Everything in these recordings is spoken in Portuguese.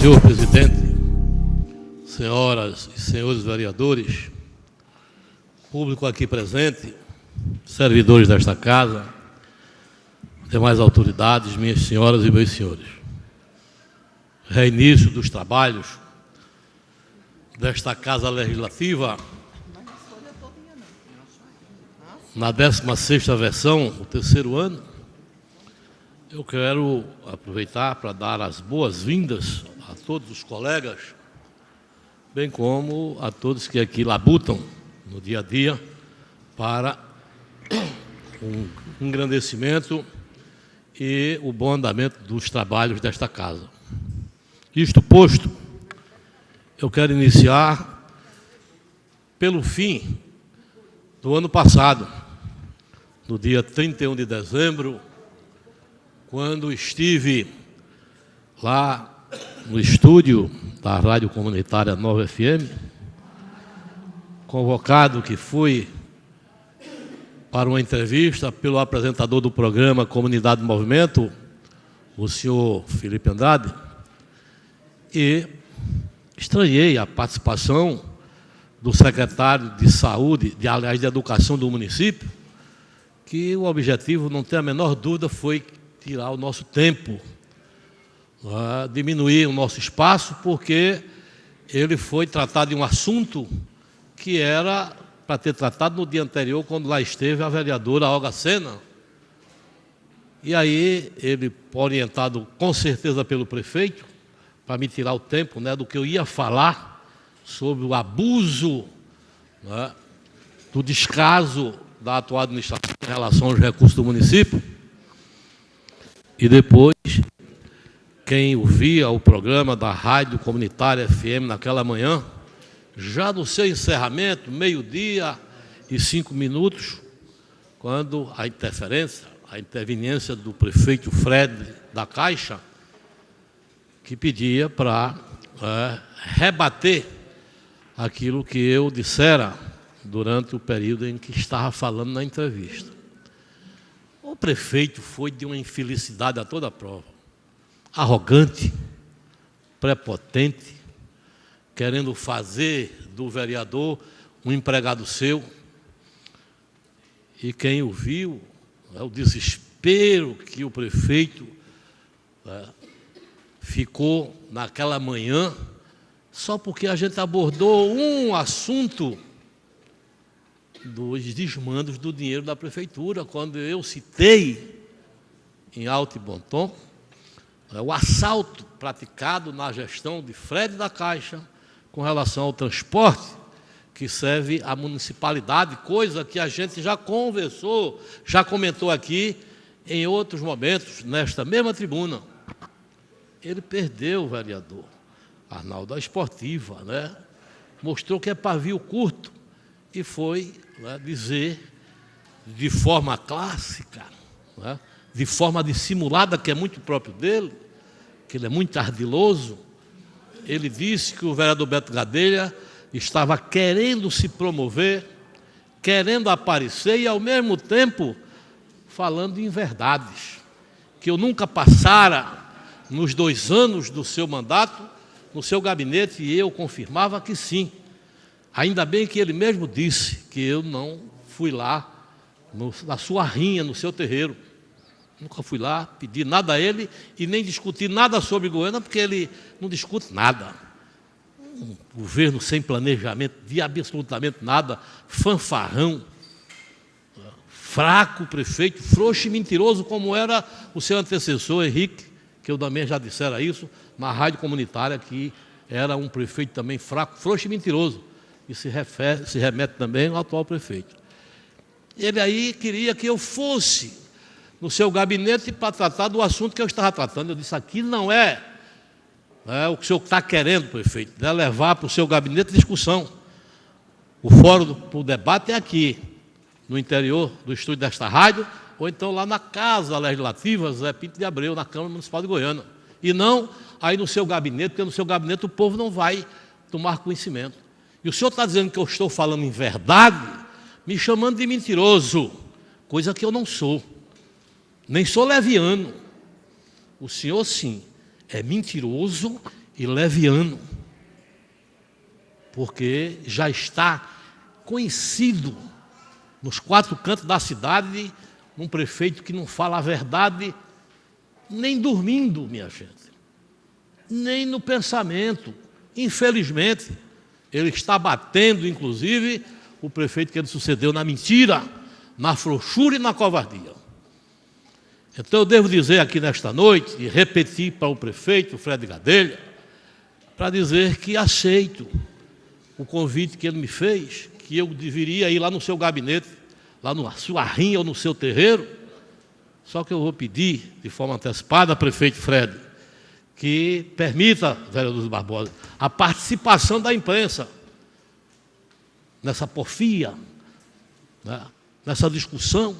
Senhor presidente, senhoras e senhores vereadores, público aqui presente, servidores desta casa, demais autoridades, minhas senhoras e meus senhores. Reinício dos trabalhos desta Casa Legislativa, na 16ª versão, o terceiro ano. Eu quero aproveitar para dar as boas-vindas a todos os colegas, bem como a todos que aqui labutam no dia a dia para um engrandecimento e o bom andamento dos trabalhos desta casa. Isto posto, eu quero iniciar pelo fim do ano passado, no dia 31 de dezembro, quando estive lá no estúdio da Rádio Comunitária Nova FM, convocado que fui para uma entrevista pelo apresentador do programa Comunidade do Movimento, o senhor Felipe Andrade, e estranhei a participação do secretário de Saúde, aliás, de Educação do município, que o objetivo, não tem a menor dúvida, foi tirar o nosso tempo, diminuir o nosso espaço, porque ele foi tratar de um assunto que era para ter tratado no dia anterior, quando lá esteve a vereadora Olga Sena. E aí ele, orientado com certeza pelo prefeito, para me tirar o tempo, do que eu ia falar sobre o abuso, do descaso da atual administração em relação aos recursos do município. E depois, quem ouvia o programa da Rádio Comunitária FM naquela manhã, já no seu encerramento, 12h05, quando a interveniência do prefeito Fred da Caixa, que pedia para rebater aquilo que eu dissera durante o período em que estava falando na entrevista. O prefeito foi de uma infelicidade a toda prova. Arrogante, prepotente, querendo fazer do vereador um empregado seu. E quem o viu, o desespero que o prefeito ficou naquela manhã, só porque a gente abordou um assunto dos desmandos do dinheiro da prefeitura, quando eu citei em alto e bom tom o assalto praticado na gestão de Fred da Caixa com relação ao transporte que serve à municipalidade, coisa que a gente já conversou, já comentou aqui em outros momentos, nesta mesma tribuna. Ele perdeu, o vereador Arnaldo, a esportiva, mostrou que é pavio curto e foi dizer de forma clássica, de forma dissimulada, que é muito próprio dele, que ele é muito ardiloso. Ele disse que o vereador Beto Gadelha estava querendo se promover, querendo aparecer e, ao mesmo tempo, falando inverdades, que eu nunca passara nos 2 anos do seu mandato, no seu gabinete, e eu confirmava que sim. Ainda bem que ele mesmo disse que eu não fui lá na sua rinha, no seu terreiro. Nunca fui lá, pedi nada a ele e nem discuti nada sobre Goiânia, porque ele não discute nada. Um governo sem planejamento de absolutamente nada, fanfarrão, fraco prefeito, frouxo e mentiroso, como era o seu antecessor, Henrique, que eu também já dissera isso, na rádio comunitária, que era um prefeito também fraco, frouxo e mentiroso. E se remete também ao atual prefeito. Ele aí queria que eu fosse no seu gabinete para tratar do assunto que eu estava tratando. Eu disse, aqui não é o que o senhor está querendo, prefeito, levar para o seu gabinete discussão. O fórum para o debate é aqui, no interior do estúdio desta rádio, ou então lá na Casa Legislativa Zé Pinto de Abreu, na Câmara Municipal de Goiânia. E não aí no seu gabinete, porque no seu gabinete o povo não vai tomar conhecimento. E o senhor está dizendo que eu estou falando em verdade, me chamando de mentiroso, coisa que eu não sou, nem sou leviano. O senhor, sim, é mentiroso e leviano, porque já está conhecido nos 4 cantos da cidade um prefeito que não fala a verdade nem dormindo, minha gente, nem no pensamento. Infelizmente, ele está batendo, inclusive, o prefeito que ele sucedeu na mentira, na frouxura e na covardia. Então eu devo dizer aqui nesta noite, e repetir para o prefeito Fred Gadelha, para dizer que aceito o convite que ele me fez, que eu deveria ir lá no seu gabinete, lá na sua rinha ou no seu terreiro. Só que eu vou pedir, de forma antecipada, prefeito Fred, que permita, vereador Zildo Barbosa, a participação da imprensa nessa porfia, né, nessa discussão,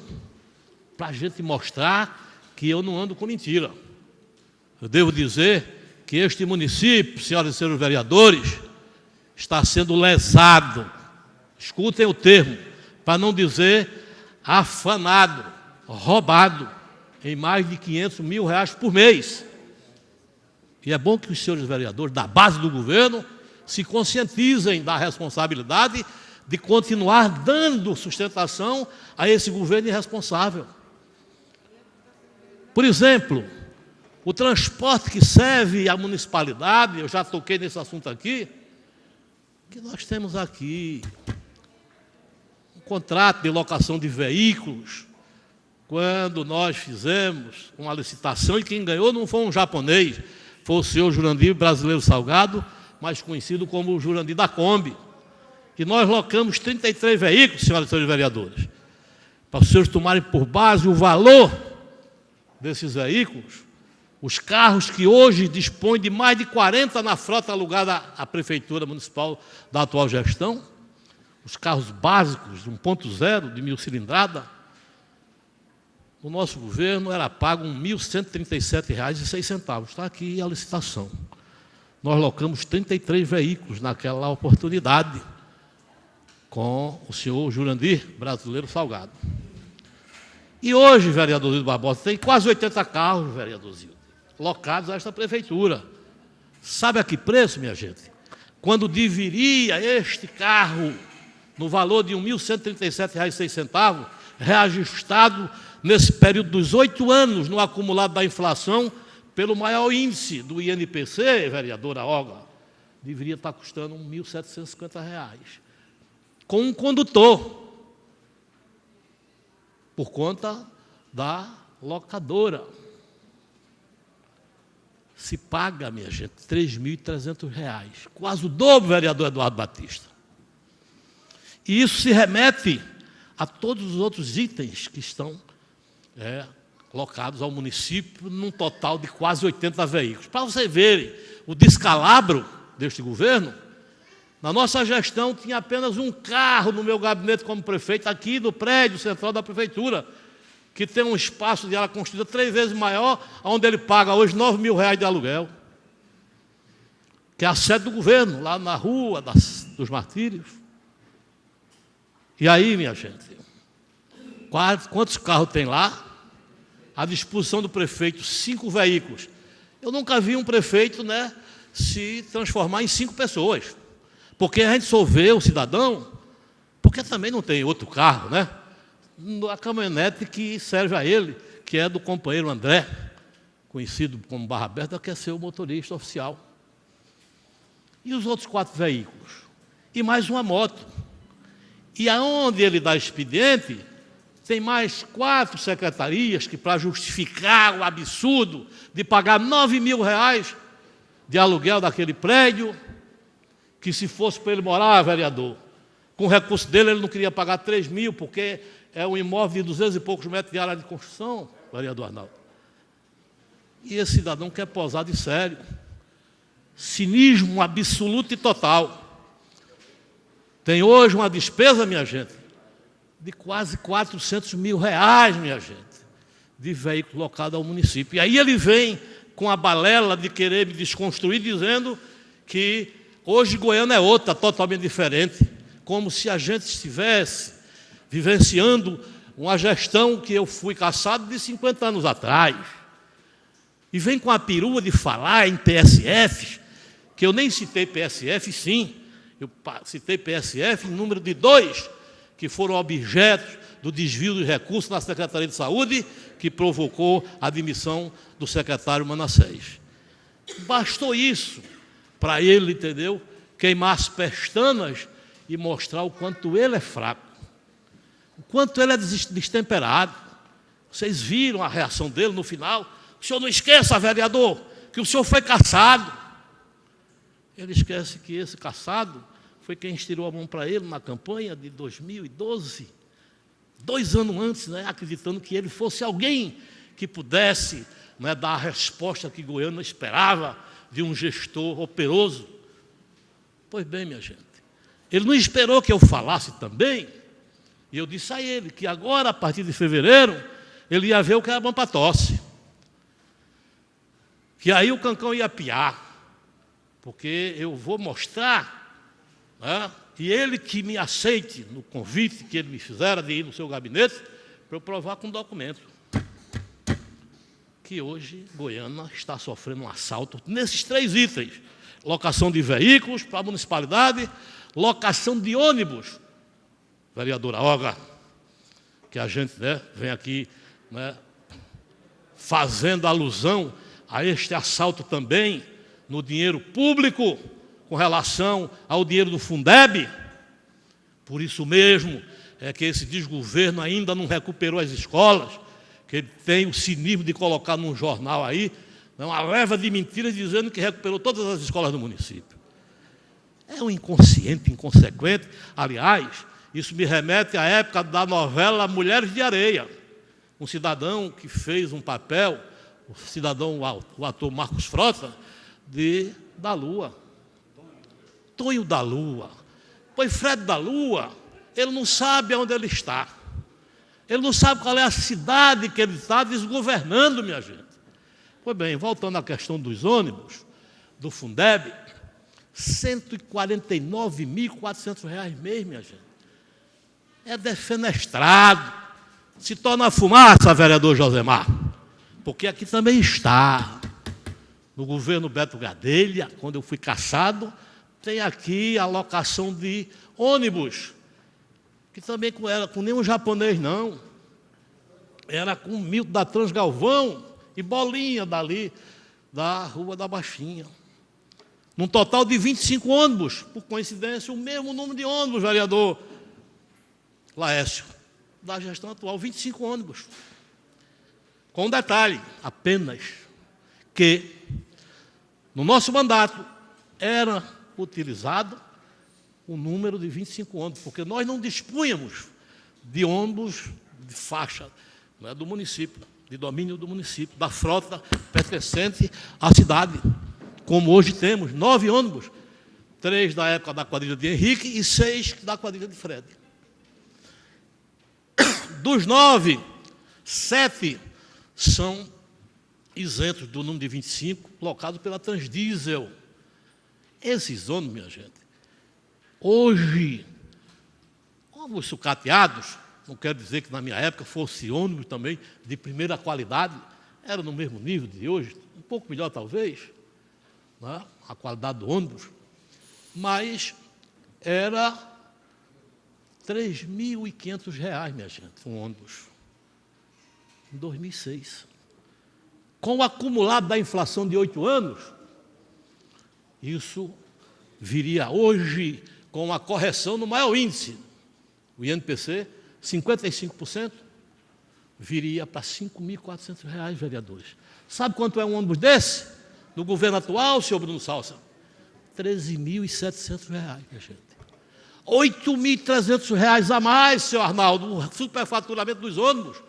para a gente mostrar que eu não ando com mentira. Eu devo dizer que este município, senhoras e senhores vereadores, está sendo lesado, escutem o termo, para não dizer afanado, roubado, em mais de 500 mil reais por mês. E é bom que os senhores vereadores da base do governo se conscientizem da responsabilidade de continuar dando sustentação a esse governo irresponsável. Por exemplo, o transporte que serve à municipalidade, eu já toquei nesse assunto aqui, que nós temos aqui um contrato de locação de veículos, quando nós fizemos uma licitação, e quem ganhou não foi um japonês, foi o senhor Jurandir Brasileiro Salgado, mais conhecido como o Jurandir da Kombi. E nós locamos 33 veículos, senhoras e senhores vereadores, para os senhores tomarem por base o valor desses veículos, os carros que hoje dispõem de mais de 40 na frota alugada à Prefeitura Municipal da atual gestão, os carros básicos, 1.0, de 1000 cilindrada, no nosso governo era pago R$ 1.137,06. Está aqui a licitação. Nós locamos 33 veículos naquela oportunidade, com o senhor Jurandir Brasileiro Salgado. E hoje, vereador Zildo Barbosa, tem quase 80 carros, vereador Zildo, locados a esta prefeitura. Sabe a que preço, minha gente? Quando deveria este carro no valor de R$ 1.137,06, reajustado nesse período dos 8 anos, no acumulado da inflação, pelo maior índice do INPC, vereadora Olga, deveria estar custando R$ 1.750, com um condutor, por conta da locadora. Se paga, minha gente, R$ 3.300, quase o dobro, vereador Eduardo Batista. E isso se remete a todos os outros itens que estão locados ao município, num total de quase 80 veículos. Para vocês verem o descalabro deste governo, na nossa gestão tinha apenas um carro no meu gabinete como prefeito, aqui no prédio central da prefeitura, que tem um espaço de área construída 3 vezes maior, onde ele paga hoje R$ 9.000 de aluguel, que é a sede do governo, lá na rua dos Martírios. E aí, minha gente, quantos carros tem lá? À disposição do prefeito, 5 veículos. Eu nunca vi um prefeito, se transformar em 5 pessoas. Porque a gente só vê o cidadão, porque também não tem outro carro, a caminhonete que serve a ele, que é do companheiro André, conhecido como Barra Aberta, que é seu motorista oficial. E os outros 4 veículos? E mais uma moto. E aonde ele dá expediente, tem mais 4 secretarias que, para justificar o absurdo de pagar R$ 9.000 de aluguel daquele prédio, que se fosse para ele morar, vereador, com o recurso dele, ele não queria pagar 3.000, porque é um imóvel de 200 e poucos metros de área de construção, vereador Arnaldo. E esse cidadão quer posar de sério. Cinismo absoluto e total. Tem hoje uma despesa, minha gente, de quase R$ 400.000, minha gente, de veículo locado ao município. E aí ele vem com a balela de querer me desconstruir, dizendo que hoje Goiânia é outra, totalmente diferente, como se a gente estivesse vivenciando uma gestão que eu fui caçado de 50 anos atrás. E vem com a perua de falar em PSFs, que eu nem citei PSF, sim, eu citei PSF em número de 2, que foram objetos do desvio de recursos na Secretaria de Saúde, que provocou a admissão do secretário Manassés. Bastou isso para ele, entendeu, queimar as pestanas e mostrar o quanto ele é fraco, o quanto ele é destemperado. Vocês viram a reação dele no final. O senhor não esqueça, vereador, que o senhor foi cassado. Ele esquece que esse cassado foi quem estirou a mão para ele na campanha de 2012, 2 anos antes, né, acreditando que ele fosse alguém que pudesse, né, dar a resposta que Goiânia esperava de um gestor operoso. Pois bem, minha gente, ele não esperou que eu falasse também, e eu disse a ele que agora, a partir de fevereiro, ele ia ver o que era bom para tosse, que aí o cancão ia piar, porque eu vou mostrar, né, e ele que me aceite no convite que ele me fizera de ir no seu gabinete, para eu provar com documento que hoje Goiânia está sofrendo um assalto nesses 3 itens: locação de veículos para a municipalidade, locação de ônibus, vereadora Olga, que a gente, né, vem aqui, né, fazendo alusão a este assalto também no dinheiro público, com relação ao dinheiro do Fundeb. Por isso mesmo é que esse desgoverno ainda não recuperou as escolas, que ele tem o cinismo de colocar num jornal aí, uma leva de mentiras dizendo que recuperou todas as escolas do município. É um inconsciente, inconsequente. Aliás, isso me remete à época da novela Mulheres de Areia. Um cidadão que fez um papel, o ator Marcos Frota, da Lua. Tonho da Lua. Pois Fred da Lua, ele não sabe onde ele está. Ele não sabe qual é a cidade que ele está desgovernando, minha gente. Pois bem, voltando à questão dos ônibus, do Fundeb, R$ 149.400 mês, minha gente. É defenestrado. Se torna fumaça, vereador Josemar. Porque aqui também está. No governo Beto Gadelha, quando eu fui cassado, tem aqui a locação de ônibus, que também não era com nenhum japonês, não. Era com Milton da Transgalvão e Bolinha dali, da Rua da Baixinha. Num total de 25 ônibus. Por coincidência, o mesmo número de ônibus, vereador Laércio, da gestão atual, 25 ônibus. Com um detalhe, apenas, que no nosso mandato era utilizado o número de 25 ônibus, porque nós não dispunhamos de ônibus de faixa, né, do município, de domínio do município, da frota pertencente à cidade, como hoje temos 9 ônibus, 3 da época da quadrilha de Henrique e 6 da quadrilha de Fred. Dos 9, 7 são isentos do número de 25, locados pela Transdiesel. Esses ônibus, minha gente, hoje, ônibus sucateados, não quero dizer que na minha época fosse ônibus também de primeira qualidade, era no mesmo nível de hoje, um pouco melhor talvez, né, a qualidade do ônibus, mas era R$ 3.500, minha gente, um ônibus, em 2006. Com o acumulado da inflação de 8 anos, isso viria hoje com a correção no maior índice, o INPC, 55%, viria para R$ 5.400, vereadores. Sabe quanto é um ônibus desse? No governo atual, senhor Bruno Salsa? R$ 13.700, minha gente. R$ 8.300 a mais, senhor Arnaldo, o superfaturamento dos ônibus,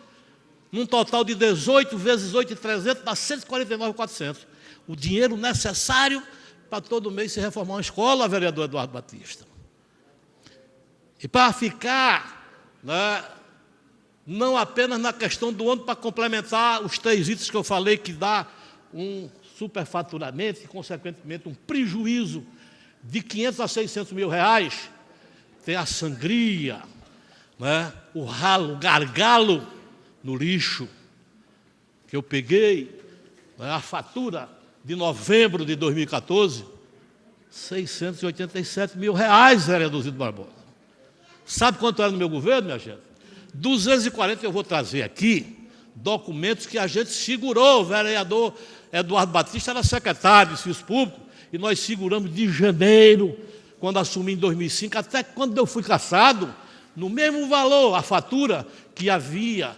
num total de 18 vezes 8.300, dá 149.400. O dinheiro necessário para todo mês se reformar uma escola, vereador Eduardo Batista. E para ficar, né, não apenas na questão do ônibus, para complementar os 3 itens que eu falei, que dá um superfaturamento e, consequentemente, um prejuízo de 500 a 600 mil reais, tem a sangria, né, o ralo, o gargalo no lixo, que eu peguei, né, a fatura de novembro de 2014, 687 mil, vereador Zildo Barbosa. Sabe quanto era no meu governo, minha gente? 240, eu vou trazer aqui documentos que a gente segurou. O vereador Eduardo Batista era secretário de Serviços Públicos, e nós seguramos de janeiro, quando assumi em 2005, até quando eu fui cassado, no mesmo valor, a fatura que havia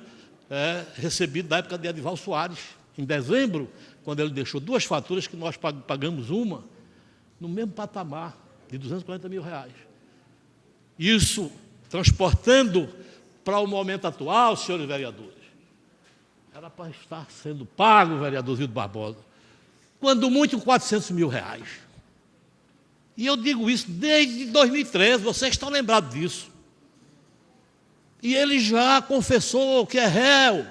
recebido da época de Edivaldo Soares, em dezembro, quando ele deixou 2 faturas, que nós pagamos uma, no mesmo patamar, de 240 mil reais. Isso, transportando para o momento atual, senhores vereadores, era para estar sendo pago, vereador Zildo Barbosa, quando muito 400 mil reais. E eu digo isso desde 2013, vocês estão lembrados disso. E ele já confessou que é réu,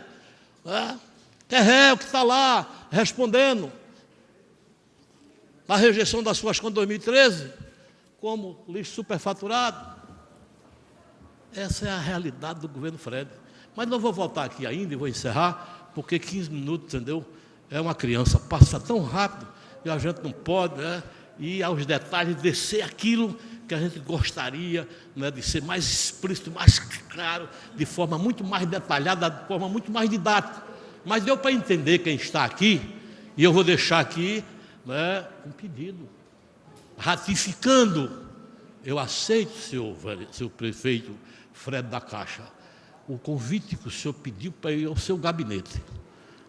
que está lá respondendo na rejeição das suas contas de 2013, como lixo superfaturado. Essa é a realidade do governo Fred. Mas não vou voltar aqui ainda e vou encerrar, porque 15 minutos, entendeu? É uma criança, passa tão rápido e a gente não pode ir aos detalhes, descer aquilo que a gente gostaria, de ser mais explícito, mais claro, de forma muito mais detalhada, de forma muito mais didática. Mas deu para entender quem está aqui, e eu vou deixar aqui um pedido, ratificando. Eu aceito, seu prefeito Fred da Caixa, o convite que o senhor pediu para ir ao seu gabinete.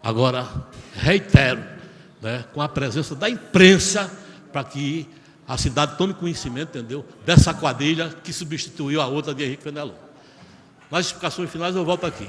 Agora, reitero, com a presença da imprensa, para que a cidade tome conhecimento, entendeu, dessa quadrilha que substituiu a outra de Henrique Fenelon. Nas explicações finais eu volto aqui.